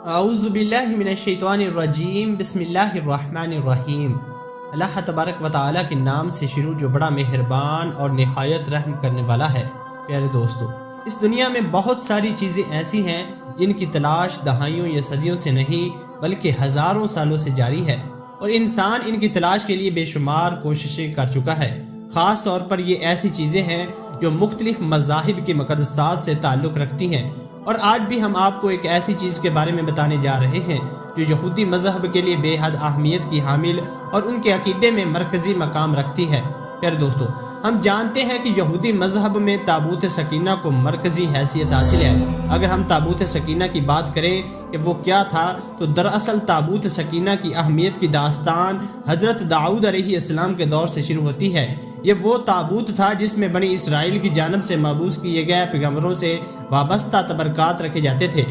اعوذ باللہ من الشیطان الرجیم بسم اللہ الرحمن الرحیم۔ اللہ تبارک و تعالیٰ کے نام سے شروع جو بڑا مہربان اور نہایت رحم کرنے والا ہے۔ پیارے دوستو، اس دنیا میں بہت ساری چیزیں ایسی ہیں جن کی تلاش دہائیوں یا صدیوں سے نہیں بلکہ ہزاروں سالوں سے جاری ہے، اور انسان ان کی تلاش کے لیے بے شمار کوششیں کر چکا ہے۔ خاص طور پر یہ ایسی چیزیں ہیں جو مختلف مذاہب کے مقدسات سے تعلق رکھتی ہیں، اور آج بھی ہم آپ کو ایک ایسی چیز کے بارے میں بتانے جا رہے ہیں جو یہودی مذہب کے لیے بے حد اہمیت کی حامل اور ان کے عقیدے میں مرکزی مقام رکھتی ہے۔ پیارے دوستو، ہم جانتے ہیں کہ یہودی مذہب میں تابوت سکینہ کو مرکزی حیثیت حاصل ہے۔ اگر ہم تابوت سکینہ کی بات کریں کہ وہ کیا تھا، تو دراصل تابوت سکینہ کی اہمیت کی داستان حضرت داؤد علیہ السلام کے دور سے شروع ہوتی ہے۔ یہ وہ تابوت تھا جس میں بنی اسرائیل کی جانب سے مبعوث کیے گئے پیغمبروں سے وابستہ تبرکات رکھے جاتے تھے۔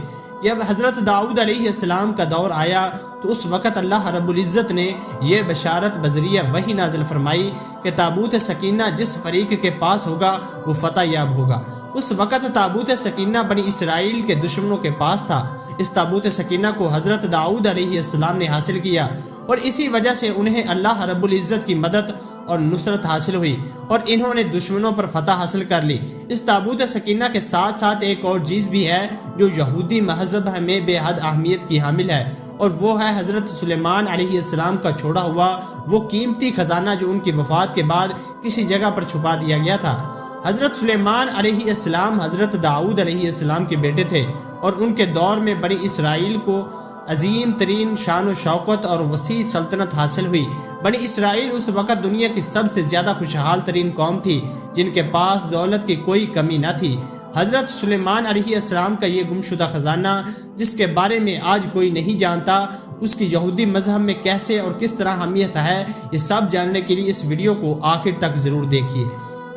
جب حضرت داؤد علیہ السلام کا دور آیا تو اس وقت اللہ رب العزت نے یہ بشارت بذریعہ وحی نازل فرمائی کہ تابوت سکینہ جس فریق کے پاس ہوگا وہ فتح یاب ہوگا۔ اس وقت تابوت سکینہ بنی اسرائیل کے دشمنوں کے پاس تھا۔ اس تابوت سکینہ کو حضرت داؤد علیہ السلام نے حاصل کیا، اور اسی وجہ سے انہیں اللہ رب العزت کی مدد اور نصرت حاصل ہوئی، اور انہوں نے دشمنوں پر فتح حاصل کر لی۔ اس تابوت سکینہ کے ساتھ ساتھ ایک اور چیز بھی ہے جو یہودی مذہب میں بے حد اہمیت کی حامل ہے، اور وہ ہے حضرت سلیمان علیہ السلام کا چھوڑا ہوا وہ قیمتی خزانہ جو ان کی وفات کے بعد کسی جگہ پر چھپا دیا گیا تھا۔ حضرت سلیمان علیہ السلام حضرت داؤد علیہ السلام کے بیٹے تھے، اور ان کے دور میں بنی اسرائیل کو عظیم ترین شان و شوکت اور وسیع سلطنت حاصل ہوئی۔ بنی اسرائیل اس وقت دنیا کی سب سے زیادہ خوشحال ترین قوم تھی جن کے پاس دولت کی کوئی کمی نہ تھی۔ حضرت سلیمان علیہ السلام کا یہ گمشدہ خزانہ جس کے بارے میں آج کوئی نہیں جانتا، اس کی یہودی مذہب میں کیسے اور کس طرح اہمیت ہے، یہ سب جاننے کے لیے اس ویڈیو کو آخر تک ضرور دیکھیے۔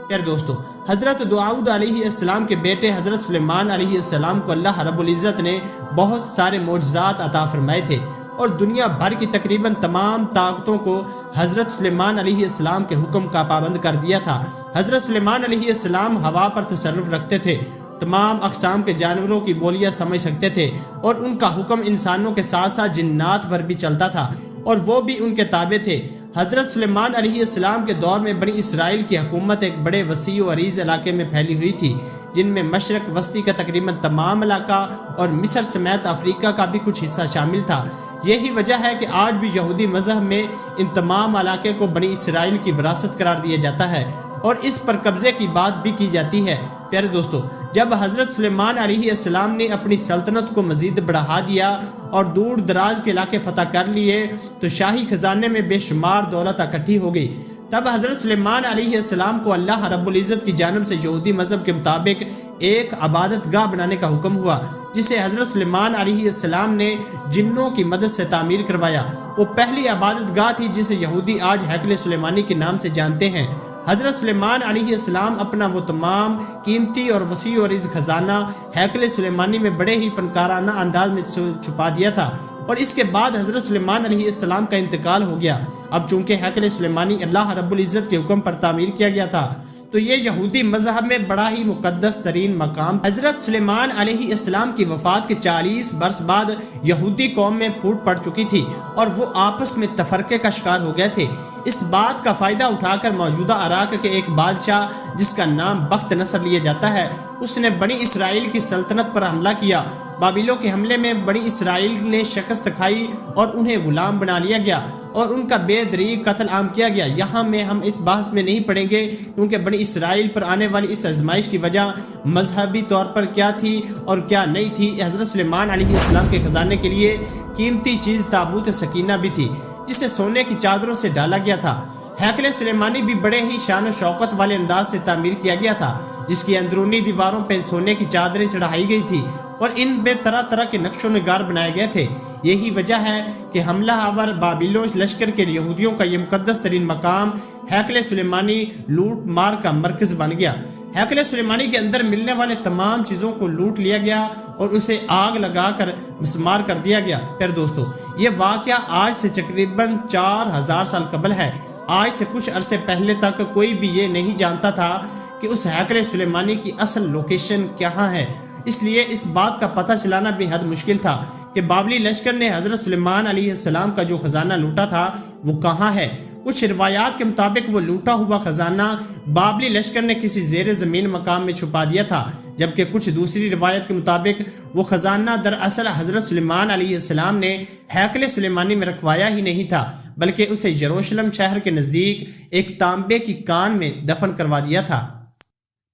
پیارے دوستو، حضرت داؤد علیہ السلام کے بیٹے حضرت سلیمان علیہ السلام کو اللہ رب العزت نے بہت سارے معجزات عطا فرمائے تھے، اور دنیا بھر کی تقریباً تمام طاقتوں کو حضرت سلیمان علیہ السلام کے حکم کا پابند کر دیا تھا۔ حضرت سلیمان علیہ السلام ہوا پر تصرف رکھتے تھے، تمام اقسام کے جانوروں کی بولیاں سمجھ سکتے تھے، اور ان کا حکم انسانوں کے ساتھ ساتھ جنات پر بھی چلتا تھا، اور وہ بھی ان کے تابع تھے۔ حضرت سلیمان علیہ السلام کے دور میں بنی اسرائیل کی حکومت ایک بڑے وسیع و عریض علاقے میں پھیلی ہوئی تھی، جن میں مشرق وسطی کا تقریباً تمام علاقہ اور مصر سمیت افریقہ کا بھی کچھ حصہ شامل تھا۔ یہی وجہ ہے کہ آج بھی یہودی مذہب میں ان تمام علاقے کو بنی اسرائیل کی وراثت قرار دیا جاتا ہے، اور اس پر قبضے کی بات بھی کی جاتی ہے۔ پیارے دوستو، جب حضرت سلیمان علیہ السلام نے اپنی سلطنت کو مزید بڑھا دیا اور دور دراز کے علاقے فتح کر لیے تو شاہی خزانے میں بے شمار دولت اکٹھی ہو گئی۔ تب حضرت سلیمان علیہ السلام کو اللہ رب العزت کی جانب سے یہودی مذہب کے مطابق ایک عبادت گاہ بنانے کا حکم ہوا، جسے حضرت سلیمان علیہ السلام نے جنوں کی مدد سے تعمیر کروایا۔ وہ پہلی عبادت گاہ تھی جسے یہودی آج ہیکل سلیمانی کے نام سے جانتے ہیں۔ حضرت سلیمان علیہ السلام اپنا وہ تمام قیمتی اور وسیع و عریض خزانہ ہیکل سلیمانی میں بڑے ہی فنکارانہ انداز میں چھپا دیا تھا، اور اس کے بعد حضرت سلیمان علیہ السلام کا انتقال ہو گیا۔ اب چونکہ ہیکل سلیمانی اللہ رب العزت کے حکم پر تعمیر کیا گیا تھا، تو یہ یہودی مذہب میں بڑا ہی مقدس ترین مقام۔ حضرت سلیمان علیہ السلام کی وفات کے 40 برس بعد یہودی قوم میں پھوٹ پڑ چکی تھی، اور وہ آپس میں تفرقے کا شکار ہو گئے تھے۔ اس بات کا فائدہ اٹھا کر موجودہ عراق کے ایک بادشاہ جس کا نام بخت نصر لیا جاتا ہے، اس نے بنی اسرائیل کی سلطنت پر حملہ کیا۔ بابلوں کے حملے میں بنی اسرائیل نے شکست کھائی اور انہیں غلام بنا لیا گیا، اور ان کا بے دریغ قتل عام کیا گیا۔ یہاں میں ہم اس بحث میں نہیں پڑیں گے، کیونکہ بنی اسرائیل پر آنے والی اس آزمائش کی وجہ مذہبی طور پر کیا تھی اور کیا نہیں تھی۔ حضرت سلیمان علیہ السلام کے خزانے کے لیے قیمتی چیز تابوت سکینہ بھی تھی، جسے سونے کی چادروں سے ڈالا گیا تھا۔ ہیکل سلیمانی بھی بڑے ہی شان و شوکت والے انداز سے تعمیر کیا گیا تھا، جس کی اندرونی دیواروں پہ سونے کی چادریں چڑھائی گئی تھی، اور ان میں طرح طرح کے نقش و نگار بنائے گئے تھے۔ یہی وجہ ہے کہ حملہ آور بابلوں لشکر کے یہودیوں کا یہ مقدس ترین مقام ہیکل سلیمانی لوٹ مار کا مرکز بن گیا۔ ہیکل سلیمانی کے اندر ملنے والے تمام چیزوں کو لوٹ لیا گیا اور اسے آگ لگا کر مسمار کر دیا گیا۔ پھر دوستو، یہ واقعہ آج سے تقریباً 4000 سال قبل ہے۔ آج سے کچھ عرصے پہلے تک کوئی بھی یہ نہیں جانتا تھا کہ اس ہیکل سلیمانی کی اصل لوکیشن کہاں ہے، اس لیے اس بات کا پتہ چلانا بے حد مشکل تھا کہ بابلی لشکر نے حضرت سلیمان علیہ السلام کا جو خزانہ لوٹا تھا وہ کہاں ہے۔ کچھ روایات کے مطابق وہ لوٹا ہوا خزانہ بابلی لشکر نے کسی زیر زمین مقام میں چھپا دیا تھا، جبکہ کچھ دوسری روایت کے مطابق وہ خزانہ دراصل حضرت سلیمان علیہ السلام نے ہیکل سلیمانی میں رکھوایا ہی نہیں تھا، بلکہ اسے یروشلم شہر کے نزدیک ایک تانبے کی کان میں دفن کروا دیا تھا۔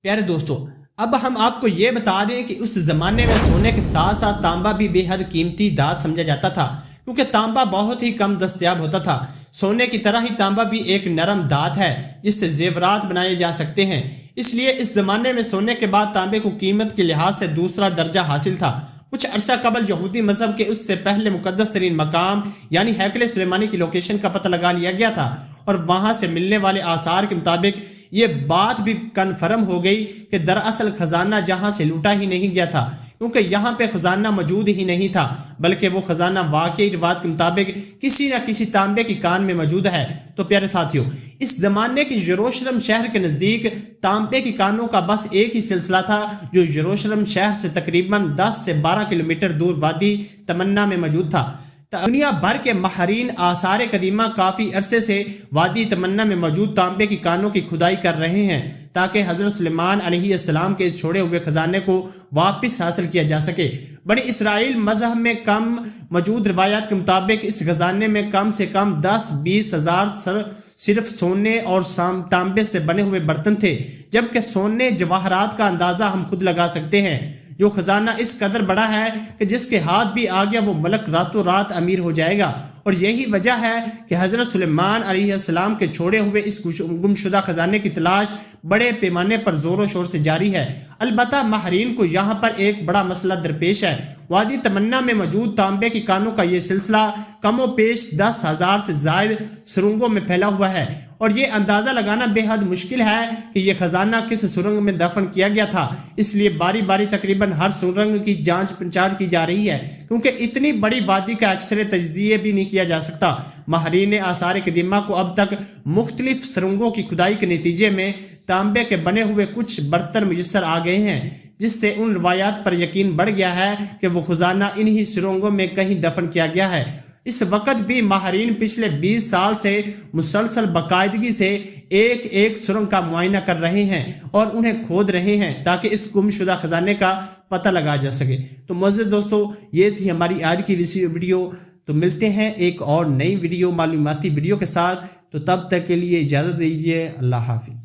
پیارے دوستو، اب ہم آپ کو یہ بتا دیں کہ اس زمانے میں سونے کے ساتھ ساتھ تانبا بھی بے حد قیمتی دھات سمجھا جاتا تھا، کیونکہ تانبا بہت ہی کم دستیاب ہوتا تھا۔ سونے کی طرح ہی تانبا بھی ایک نرم دھات ہے جس سے زیورات بنائے جا سکتے ہیں، اس لیے اس زمانے میں سونے کے بعد تانبے کو قیمت کے لحاظ سے دوسرا درجہ حاصل تھا۔ کچھ عرصہ قبل یہودی مذہب کے اس سے پہلے مقدس ترین مقام یعنی ہیکل سلیمانی کی لوکیشن کا پتہ لگا لیا گیا تھا، اور وہاں سے ملنے والے آثار کے مطابق یہ بات بھی کنفرم ہو گئی کہ دراصل خزانہ جہاں سے لوٹا ہی نہیں گیا تھا، کیونکہ یہاں پہ خزانہ موجود ہی نہیں تھا، بلکہ وہ خزانہ واقعی روایت کے مطابق کسی نہ کسی تانبے کی کان میں موجود ہے۔ تو پیارے ساتھیوں، اس زمانے کی یروشلم شہر کے نزدیک تانبے کی کانوں کا بس ایک ہی سلسلہ تھا، جو یروشلم شہر سے تقریباً 10 سے 12 کلومیٹر دور وادی تمنا میں موجود تھا۔ دنیا بھر کے ماہرین آثار قدیمہ کافی عرصے سے وادی تمنا میں موجود تانبے کی کانوں کی کھدائی کر رہے ہیں تاکہ حضرت سلیمان علیہ السلام کے اس چھوڑے ہوئے خزانے کو واپس حاصل کیا جا سکے۔ بنی اسرائیل مذہب میں کم موجود روایات کے مطابق اس خزانے میں کم سے کم 10-20 ہزار صرف سونے اور تانبے سے بنے ہوئے برتن تھے، جبکہ سونے جواہرات کا اندازہ ہم خود لگا سکتے ہیں۔ جو خزانہ اس قدر بڑا ہے کہ جس کے ہاتھ بھی آ گیا وہ ملک راتوں رات امیر ہو جائے گا، اور یہی وجہ ہے کہ حضرت سلیمان علیہ السلام کے چھوڑے ہوئے اس گمشدہ خزانے کی تلاش بڑے پیمانے پر زور و شور سے جاری ہے۔ البتہ ماہرین کو یہاں پر ایک بڑا مسئلہ درپیش ہے۔ وادی تمنا میں موجود تانبے کی کانوں کا یہ سلسلہ کم و بیش 10,000 سے زائد سرنگوں میں پھیلا ہوا ہے، اور یہ اندازہ لگانا بے حد مشکل ہے کہ یہ خزانہ کس سرنگ میں دفن کیا گیا تھا۔ اس لیے باری باری تقریباً ہر سرنگ کی جانچ پڑتال کی جا رہی ہے، کیونکہ اتنی بڑی وادی کا اکثر تجزیہ بھی نہیں کیا جا سکتا۔ ماہرین آثار قدیمہ کو اب تک مختلف سرنگوں کی کھدائی کے نتیجے میں تانبے کے بنے ہوئے کچھ برتن میسر آ گئے ہیں، جس سے ان روایات پر یقین بڑھ گیا ہے کہ وہ خزانہ انہی سرنگوں میں کہیں دفن کیا گیا ہے۔ اس وقت بھی ماہرین پچھلے 20 سال سے مسلسل باقاعدگی سے ایک ایک سرنگ کا معائنہ کر رہے ہیں اور انہیں کھود رہے ہیں تاکہ اس گمشدہ خزانے کا پتہ لگا جا سکے۔ تو معزز دوستو، یہ تھی ہماری آج کی ویڈیو۔ تو ملتے ہیں ایک اور نئی ویڈیو، معلوماتی ویڈیو کے ساتھ۔ تو تب تک کے لیے اجازت دیجیے، اللہ حافظ۔